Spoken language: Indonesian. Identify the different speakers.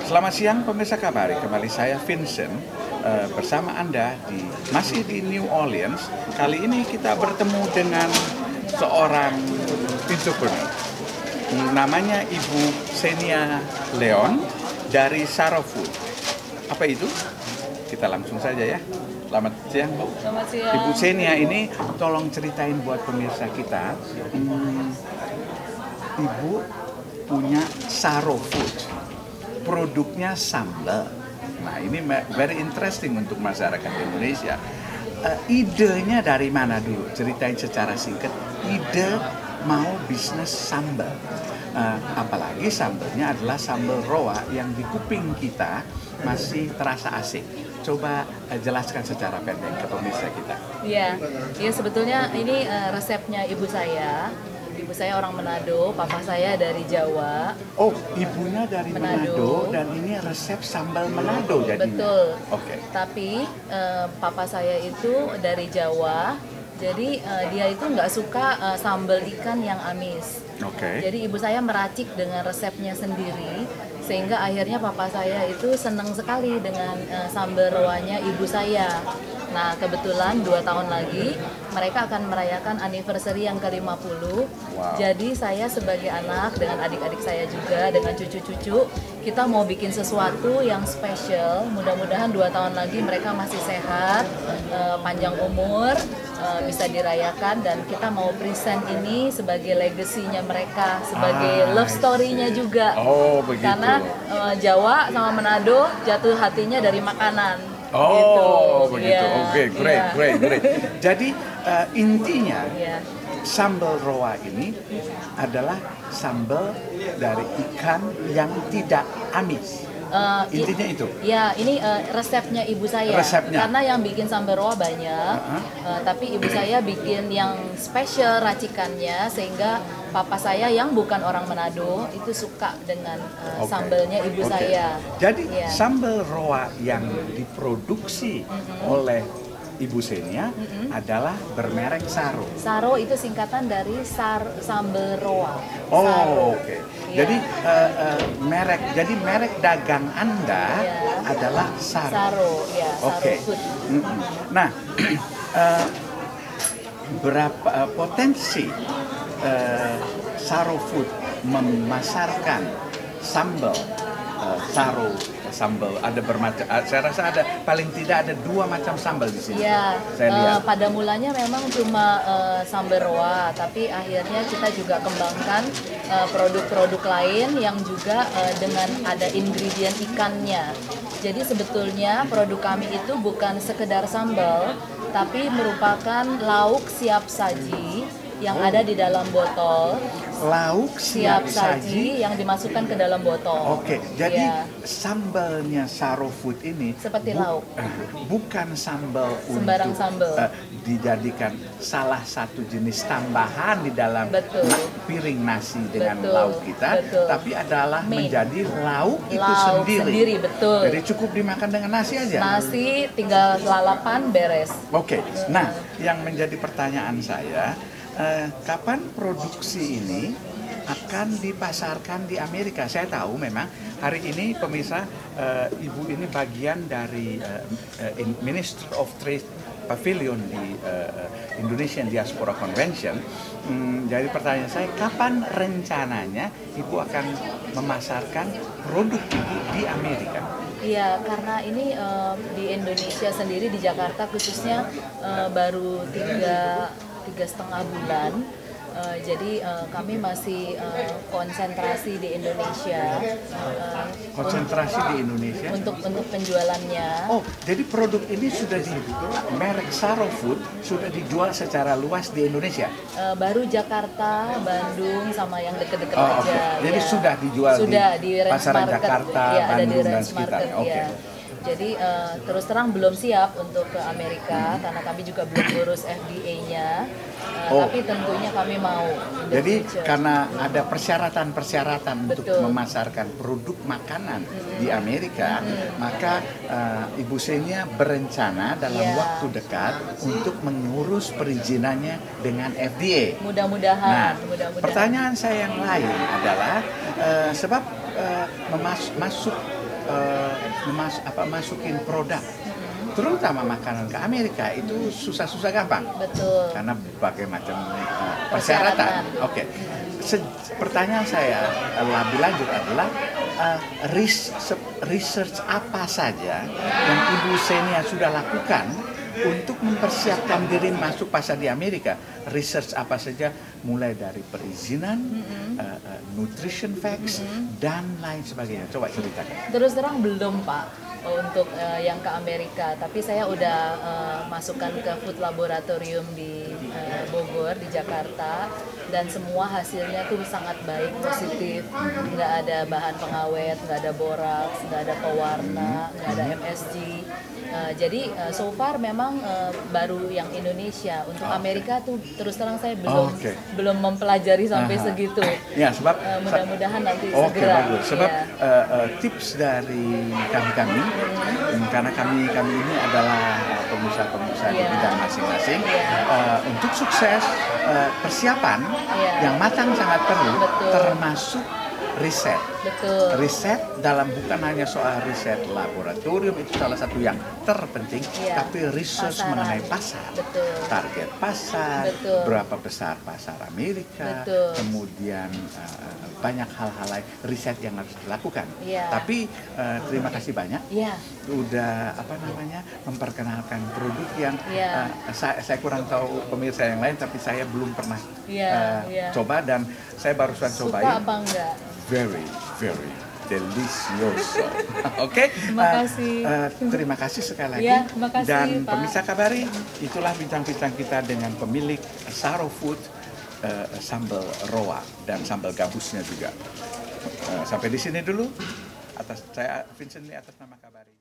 Speaker 1: Selamat siang pemirsa Kabari, kembali saya Vincent bersama Anda masih di New Orleans. Kali ini kita bertemu dengan seorang entrepreneur. Namanya Ibu Xenia Leon dari Saro Food. Apa itu? Kita langsung saja ya. Selamat siang Bu.
Speaker 2: Selamat siang.
Speaker 1: Ibu Xenia ini tolong ceritain buat pemirsa kita. Ibu punya Saro Food. Produknya sambal. Nah ini very interesting untuk masyarakat Indonesia. Idenya dari mana dulu? Ceritain secara singkat. Ide mau bisnis sambal. Apalagi sambalnya adalah sambal roa yang di kuping kita masih terasa asing. Coba jelaskan secara pendek ke pemirsa kita.
Speaker 2: Iya, sebetulnya ini resepnya ibu saya. Ibu saya orang Manado, papa saya dari Jawa.
Speaker 1: Oh, ibunya dari Manado dan ini resep sambal Manado jadinya.
Speaker 2: Betul.
Speaker 1: Oke.
Speaker 2: Tapi papa saya itu dari Jawa, jadi dia itu nggak suka sambal ikan yang amis.
Speaker 1: Oke.
Speaker 2: Jadi ibu saya meracik dengan resepnya sendiri, sehingga akhirnya papa saya itu senang sekali dengan sambal roanya ibu saya. Nah, kebetulan 2 tahun lagi mereka akan merayakan anniversary yang ke-50. Wow. Jadi saya sebagai anak dengan adik-adik saya juga, dengan cucu-cucu, kita mau bikin sesuatu yang spesial. Mudah-mudahan 2 tahun lagi mereka masih sehat, panjang umur, bisa dirayakan, dan kita mau present ini sebagai legasinya mereka, sebagai love story-nya juga.
Speaker 1: Oh, begitu.
Speaker 2: Karena Jawa sama Manado jatuh hatinya dari makanan.
Speaker 1: Oh,
Speaker 2: gitu.
Speaker 1: begitu.
Speaker 2: Yeah.
Speaker 1: Oke, great. Jadi intinya sambal roa ini adalah sambal dari ikan yang tidak amis. Intinya itu.
Speaker 2: Ya, ini resepnya ibu saya.
Speaker 1: Resepnya.
Speaker 2: Karena yang bikin sambal roa banyak, tapi ibu saya bikin yang spesial racikannya, sehingga papa saya yang bukan orang Manado itu suka dengan sambalnya ibu saya.
Speaker 1: Jadi sambal roa yang diproduksi oleh Ibu Xenia adalah bermerek Saro.
Speaker 2: Saro itu singkatan dari sambal roa.
Speaker 1: Oh, oke. Jadi merek dagang Anda adalah Saro.
Speaker 2: Saro, ya.
Speaker 1: Oke. Nah, berapa potensi Saro Food memasarkan sambal sambal ada bermacam. Saya rasa ada paling tidak ada 2 macam sambal di sini.
Speaker 2: Ya,
Speaker 1: saya lihat.
Speaker 2: Pada mulanya memang cuma sambal roa, tapi akhirnya kita juga kembangkan produk-produk lain yang juga dengan ada ingredient ikannya. Jadi sebetulnya produk kami itu bukan sekedar sambal, tapi merupakan lauk siap saji yang ada di dalam botol.
Speaker 1: Lauk siap saji
Speaker 2: yang dimasukkan ke dalam botol.
Speaker 1: Oke, jadi sambalnya Saro Food ini
Speaker 2: seperti lauk.
Speaker 1: Bukan sambal
Speaker 2: sembarang
Speaker 1: untuk
Speaker 2: sambal.
Speaker 1: Dijadikan salah satu jenis tambahan di dalam piring nasi dengan lauk kita, tapi adalah menjadi lauk itu sendiri.
Speaker 2: Betul.
Speaker 1: Jadi cukup dimakan dengan nasi aja.
Speaker 2: Nasi tinggal lalapan beres.
Speaker 1: Oke. Nah, yang menjadi pertanyaan saya, kapan produksi ini akan dipasarkan di Amerika? Saya tahu memang hari ini pemirsa, ibu ini bagian dari Minister of Trade Pavilion di Indonesian Diaspora Convention. Jadi pertanyaan saya, kapan rencananya ibu akan memasarkan produk ibu di Amerika?
Speaker 2: Iya, karena ini di Indonesia sendiri, di Jakarta khususnya baru 3,5 bulan. Jadi kami masih konsentrasi di Indonesia.
Speaker 1: Konsentrasi di Indonesia?
Speaker 2: Untuk penjualannya.
Speaker 1: Oh, jadi produk ini sudah merek Saro Food sudah dijual secara luas di Indonesia?
Speaker 2: Baru Jakarta, Bandung, sama yang deket-deket aja.
Speaker 1: Jadi sudah dijual di pasaran Jakarta, Bandung dan sekitarnya.
Speaker 2: Jadi terus terang belum siap untuk ke Amerika karena kami juga belum urus FDA-nya. Tapi tentunya kami mau.
Speaker 1: Jadi karena ada persyaratan untuk memasarkan produk makanan di Amerika, maka Ibu Xenia berencana dalam waktu dekat untuk mengurus perizinannya dengan FDA.
Speaker 2: Mudah-mudahan.
Speaker 1: Pertanyaan saya yang lain adalah sebab masuk masukin produk, terutama makanan ke Amerika itu susah-susah gampang.
Speaker 2: Betul.
Speaker 1: Karena berbagai macam persyaratan. Oke. Pertanyaan saya lebih lanjut adalah research apa saja yang Ibu Xenia sudah lakukan untuk mempersiapkan diri masuk pasar di Amerika? Research apa saja, mulai dari perizinan, nutrition facts, dan lain sebagainya. Coba ceritakan.
Speaker 2: Terus terang belum, Pak, untuk yang ke Amerika, tapi saya udah masukkan ke food laboratorium di Bogor, di Jakarta, dan semua hasilnya tuh sangat baik, positif, nggak ada bahan pengawet, nggak ada boraks, nggak ada pewarna, nggak ada MSG. Jadi so far memang baru yang Indonesia. Untuk Amerika tuh terus terang saya belum mempelajari sampai segitu.
Speaker 1: Ya, sebab
Speaker 2: mudah-mudahan nanti
Speaker 1: Oke,
Speaker 2: segera.
Speaker 1: bagus. Sebab tips dari kami, karena kami ini adalah pengusaha-pengusaha di bidang masing-masing, untuk sukses persiapan yang matang sangat perlu, termasuk riset.
Speaker 2: Betul.
Speaker 1: Riset bukan hanya soal riset laboratorium, itu salah satu yang terpenting, tapi research mengenai pasar.
Speaker 2: Betul.
Speaker 1: Target pasar,
Speaker 2: Betul.
Speaker 1: berapa besar pasar Amerika,
Speaker 2: Betul.
Speaker 1: kemudian banyak hal-hal lain riset yang harus dilakukan. Tapi terima kasih banyak. Udah memperkenalkan produk yang saya kurang tahu pemirsa yang lain, tapi saya belum pernah coba, dan saya barusan cobain.
Speaker 2: Suka apa enggak?
Speaker 1: Very, very delicioso. Oke, terima kasih sekali lagi.
Speaker 2: Terima kasih,
Speaker 1: dan
Speaker 2: Pak.
Speaker 1: pemirsa Kabari, itulah bincang-bincang kita dengan pemilik Saro Food, sambal roa dan sambal gabusnya juga. Sampai di sini dulu. Atas saya Vincent Lee, atas nama Kabari.